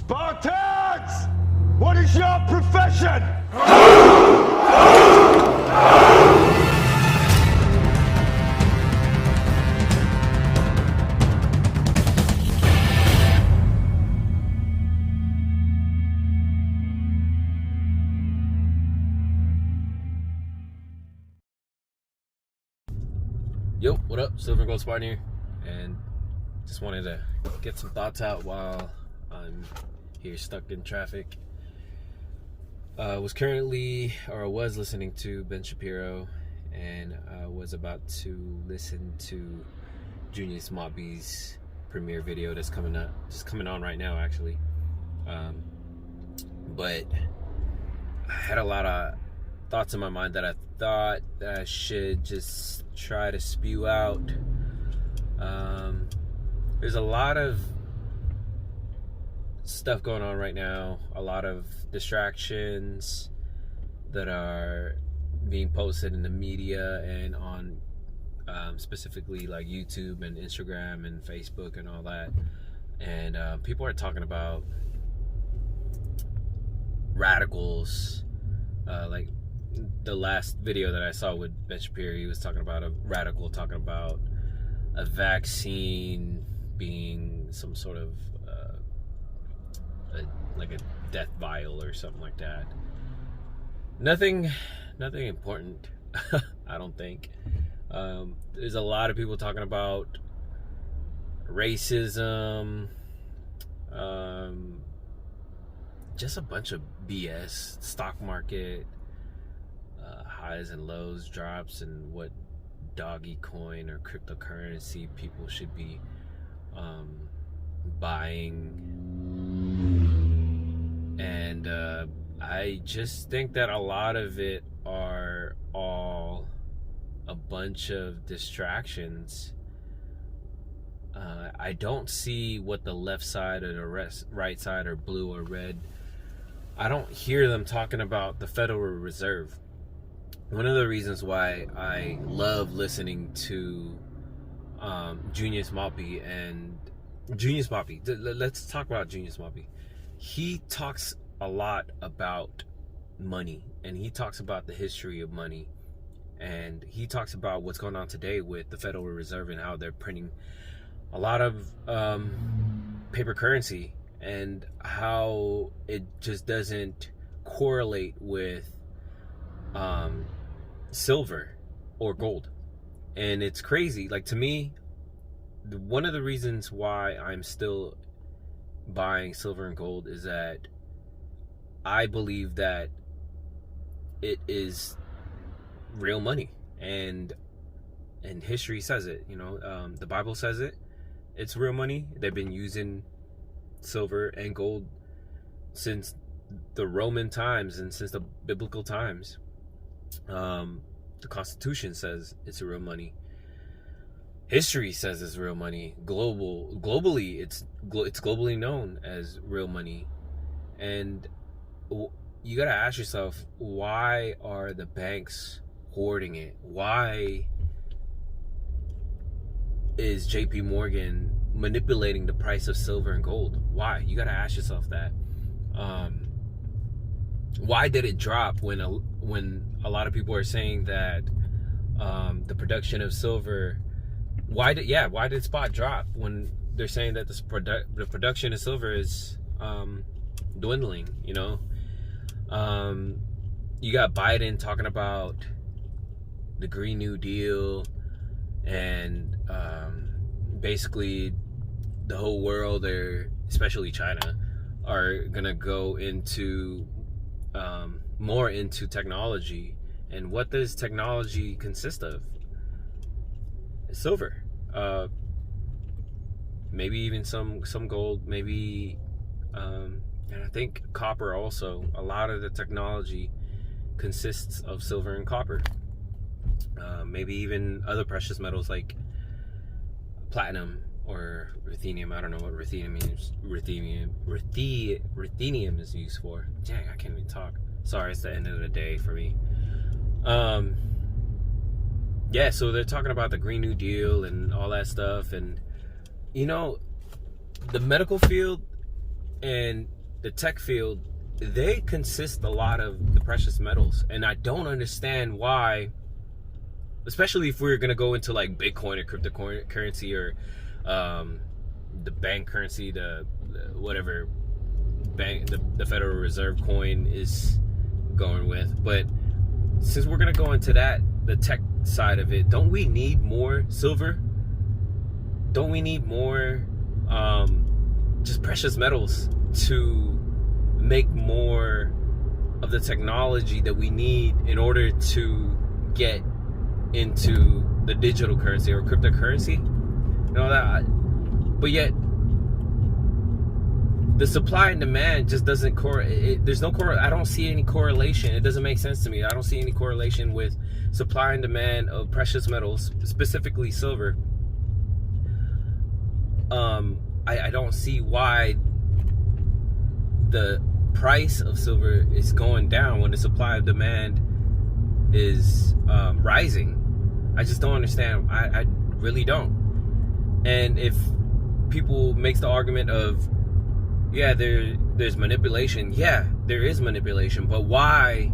Spartans! What is your profession? Yo, what up? Silver and Gold Spartan here, and just wanted to get some thoughts out while I'm here stuck in traffic. Was listening to Ben Shapiro, and I was about to listen to Junius Maltby's premiere video that's coming on right now, actually. But I had a lot of thoughts in my mind that I thought that I should just try to spew out. There's a lot of stuff going on right now, a lot of distractions that are being posted in the media and on specifically like YouTube and Instagram and Facebook and all that, and people are talking about radicals, like the last video that I saw with Ben Shapiro. He was talking about a radical talking about a vaccine being some sort of like a death vial or something like that. Nothing important. I don't think. There's a lot of people talking about racism, just a bunch of BS, stock market, highs and lows, drops, and what doggy coin or cryptocurrency people should be buying. And I just think that a lot of it are all a bunch of distractions. I don't see what the left side or the right side or blue or red. I don't hear them talking about the Federal Reserve. One of the reasons why I love listening to Junius Maltby. Let's talk about Junius Maltby. He talks a lot about money, and he talks about the history of money, and he talks about what's going on today with the Federal Reserve and how they're printing a lot of paper currency, and how it just doesn't correlate with silver or gold. And it's crazy. Like, to me, one of the reasons why I'm still buying silver and gold is that I believe that it is real money, and history says it. The Bible says it's real money. They've been using silver and gold since the Roman times and since the biblical times. The Constitution says it's real money. History says it's real money. Globally, it's globally known as real money. And you gotta ask yourself, why are the banks hoarding it? Why is JP Morgan manipulating the price of silver and gold? Why? You gotta ask yourself that. Why did it drop when a lot of people are saying that the production of silver? Why did spot drop when they're saying that the production of silver is dwindling? You got Biden talking about the Green New Deal, and basically the whole world, or especially China, are gonna go into more into technology. And what does technology consist of? Silver, maybe even some gold, maybe, and I think copper also. A lot of the technology consists of silver and copper. Maybe even other precious metals like platinum or ruthenium. I don't know what ruthenium means. Ruthenium is used for. Dang, I can't even talk. Sorry, it's the end of the day for me. Yeah, so they're talking about the Green New Deal and all that stuff, and the medical field and the tech field, they consist a lot of the precious metals, and I don't understand why, especially if we're gonna go into like Bitcoin or cryptocurrency or the bank currency, the whatever bank the Federal Reserve coin is going with. But since we're gonna go into that, the tech side of it, don't we need more silver? Don't we need more just precious metals to make more of the technology that we need in order to get into the digital currency or cryptocurrency and all that? But yet the supply and demand just doesn't there's no I don't see any correlation. It doesn't make sense to me. I don't see any correlation with supply and demand of precious metals, specifically silver. I don't see why the price of silver is going down when the supply of demand is rising. I just don't understand. I really don't. And if people makes the argument of, yeah, there's manipulation. Yeah, there is manipulation, but why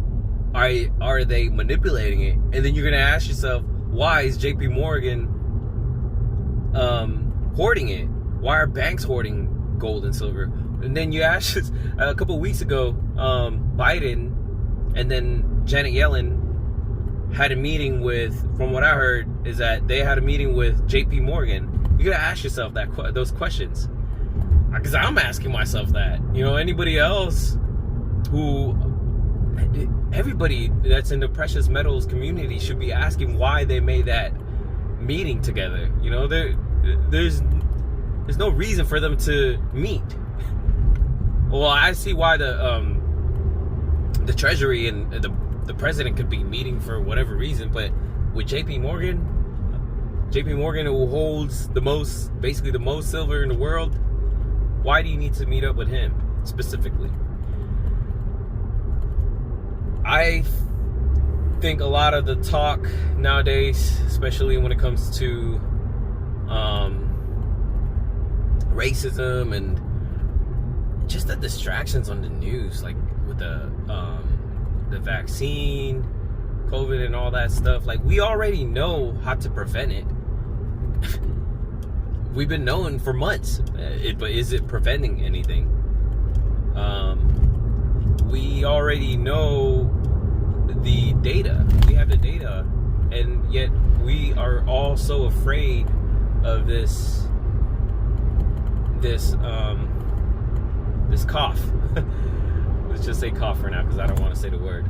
are they manipulating it? And then you're gonna ask yourself, why is JP Morgan hoarding it? Why are banks hoarding gold and silver? And then you ask, a couple of weeks ago, Biden and then Janet Yellen had a meeting with, from what I heard, is that they had a meeting with JP Morgan. You gotta ask yourself those questions, because I'm asking myself that. You know, anybody else everybody that's in the precious metals community should be asking why they made that meeting together. You know, there's no reason for them to meet. Well, I see why the Treasury and the president could be meeting for whatever reason, but with JP Morgan, who holds basically the most silver in the world, why do you need to meet up with him specifically? I think a lot of the talk nowadays, especially when it comes to racism and just the distractions on the news, like with the vaccine, COVID and all that stuff, like we already know how to prevent it. We've been knowing for months, but is it preventing anything? We already know the data. We have the data, and yet we are all so afraid of this cough. Let's just say cough for now, because I don't want to say the word.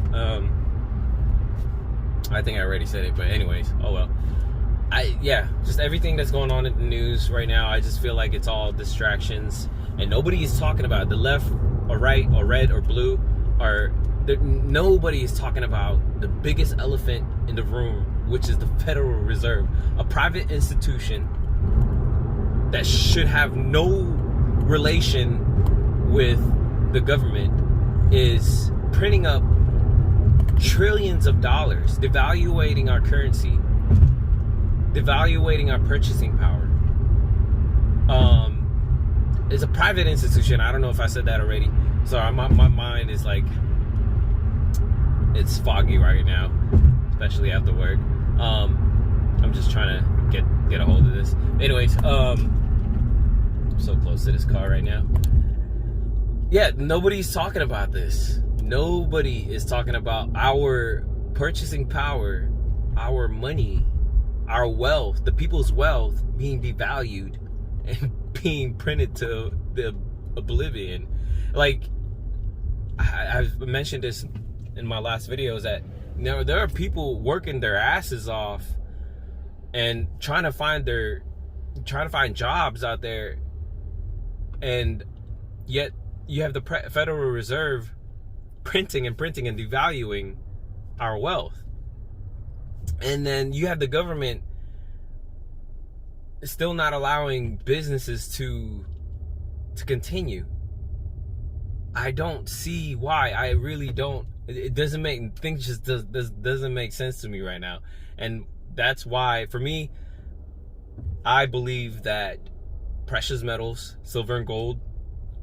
I think I already said it, but anyways, oh well. Just everything that's going on in the news right now, I just feel like it's all distractions, and nobody is talking about it. The left or right or red or blue nobody is talking about the biggest elephant in the room, which is the Federal Reserve, a private institution that should have no relation with the government, is printing up trillions of dollars, devaluating our currency, devaluating our purchasing power. It's a private institution. I don't know if I said that already. Sorry, my mind is like, it's foggy right now, especially after work. I'm just trying to get a hold of this. Anyways, I'm so close to this car right now. Yeah, nobody's talking about this. Nobody is talking about our purchasing power, our money, our wealth, the people's wealth being devalued and being printed to the oblivion. Like, I've mentioned this in my last videos, that there are people working their asses off and trying to find jobs out there, and yet you have the Federal Reserve printing and devaluing our wealth, and then you have the government still not allowing businesses to continue. I don't see why. I really don't. It doesn't make things just doesn't make sense to me right now, and that's why, for me, I believe that precious metals, silver and gold,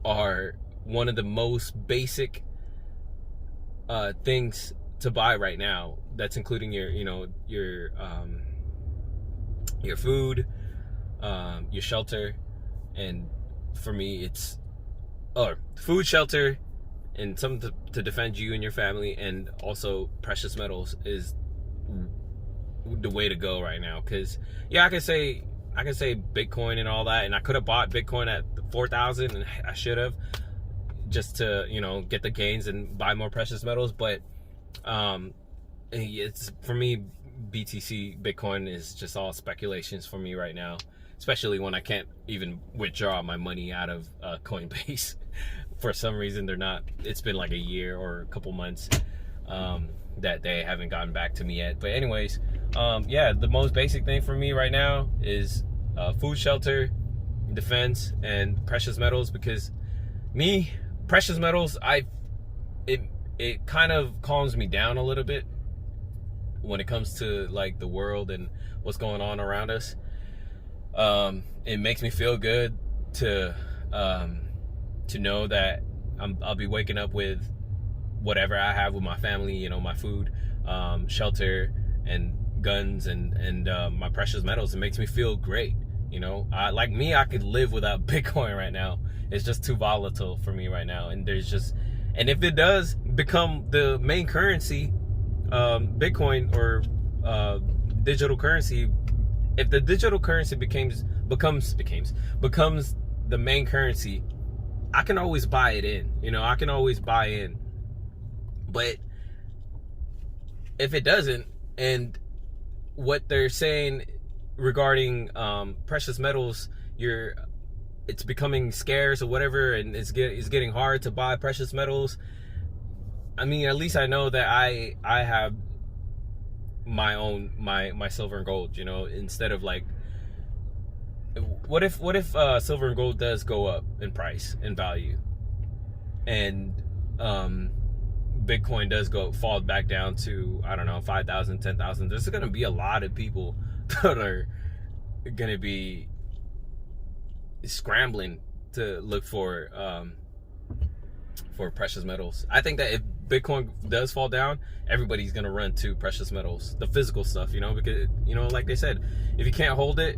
are one of the most basic things to buy right now. That's including your food, your shelter, and for me it's food, shelter, and something to defend you and your family, and also precious metals is the way to go right now. Because I can say Bitcoin and all that, and I could have bought Bitcoin at 4,000, and I should have, just to get the gains and buy more precious metals. But it's, for me, BTC, Bitcoin is just all speculations for me right now, especially when I can't even withdraw my money out of Coinbase. For some reason they're not. It's been like a year or a couple months that they haven't gotten back to me yet. But anyways, the most basic thing for me right now is food, shelter, defense, and precious metals. Because precious metals, it kind of calms me down a little bit when it comes to like the world and what's going on around us. It makes me feel good to know that I'll be waking up with whatever I have with my family, my food, shelter, and guns, and my precious metals. It makes me feel great. I could live without Bitcoin right now. It's just too volatile for me right now. And and if it does become the main currency, Bitcoin or digital currency, if the digital currency becomes the main currency, I can always buy it in. I can always buy in. But if it doesn't, and what they're saying regarding precious metals, it's becoming scarce or whatever, and it's getting hard to buy precious metals. I mean, at least I know that I have my own my silver and gold. Instead of like, what if silver and gold does go up in price and value, and Bitcoin does fall back down to, I don't know, 5,000, 10,000. There's going to be a lot of people that are going to be scrambling to look for precious metals. I think that if Bitcoin does fall down, everybody's going to run to precious metals, the physical stuff, because, like they said, if you can't hold it,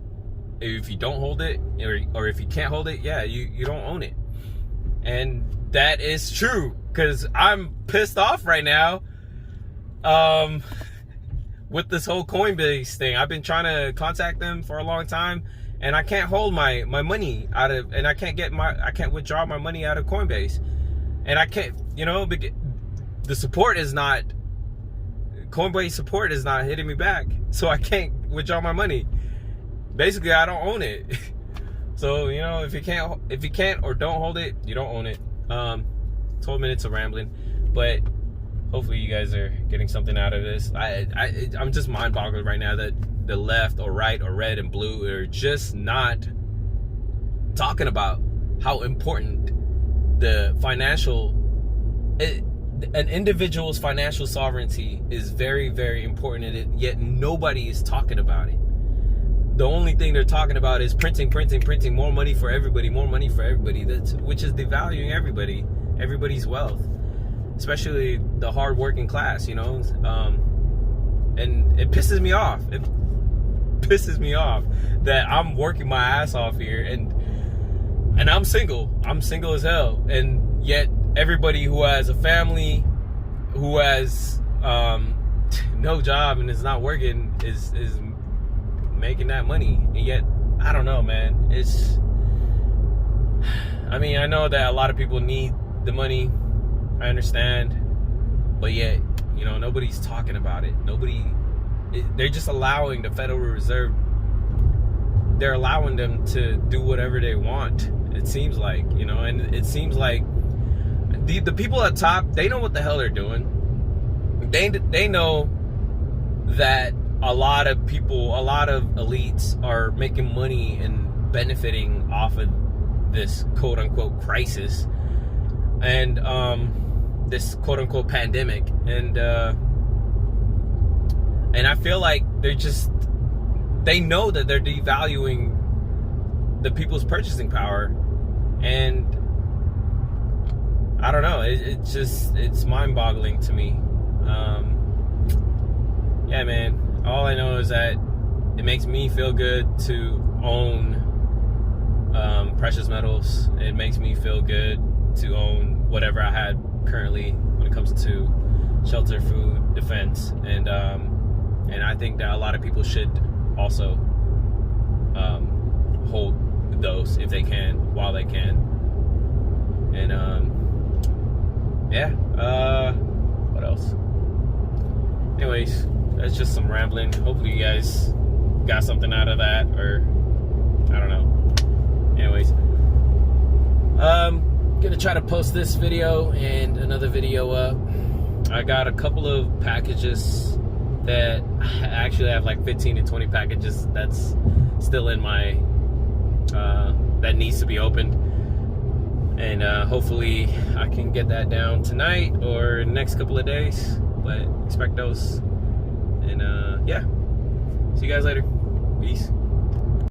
if you don't hold it, or if you can't hold it, you don't own it. And that is true, because I'm pissed off right now with this whole Coinbase thing. I've been trying to contact them for a long time, and I can't hold my money out of, and I can't withdraw my money out of Coinbase. And I can't, the support is not, Coinbase support is not hitting me back, so I can't withdraw my money. Basically, I don't own it. So, if you can't or don't hold it, you don't own it. 12 minutes of rambling, but hopefully you guys are getting something out of this. I'm just mind boggled right now that the left or right or red and blue are just not talking about how important an individual's financial sovereignty is very, very important, yet nobody is talking about it. The only thing they're talking about is printing more money for everybody, which is devaluing everybody's wealth, especially the hard-working class, and it pisses me off. It pisses me off that I'm working my ass off here, and I'm single as hell, and yet everybody who has a family, who has no job and is not working, is making that money. And yet, I don't know, man. I know that a lot of people need the money, I understand, but yet, nobody's talking about it. They're just allowing the Federal Reserve, they're allowing them to do whatever they want, it seems like, and it seems like the people at top, they know what the hell they're doing. They know that a lot of people, a lot of elites are making money and benefiting off of this quote-unquote crisis and this quote-unquote pandemic, and I feel like they know that they're devaluing the people's purchasing power, and I don't know. It's mind-boggling to me. Yeah, man. All I know is that it makes me feel good to own precious metals. It makes me feel good to own whatever I had currently when it comes to shelter, food, defense, and I think that a lot of people should also hold those if they can, while they can. And yeah, what else? Anyways, that's just some rambling. Hopefully you guys got something out of that, or I don't know. Anyways, gonna try to post this video and another video up. I got a couple of packages that I actually have, like 15 to 20 packages that's still in my that needs to be opened, and hopefully I can get that down tonight or next couple of days, but expect those. And yeah, see you guys later. Peace.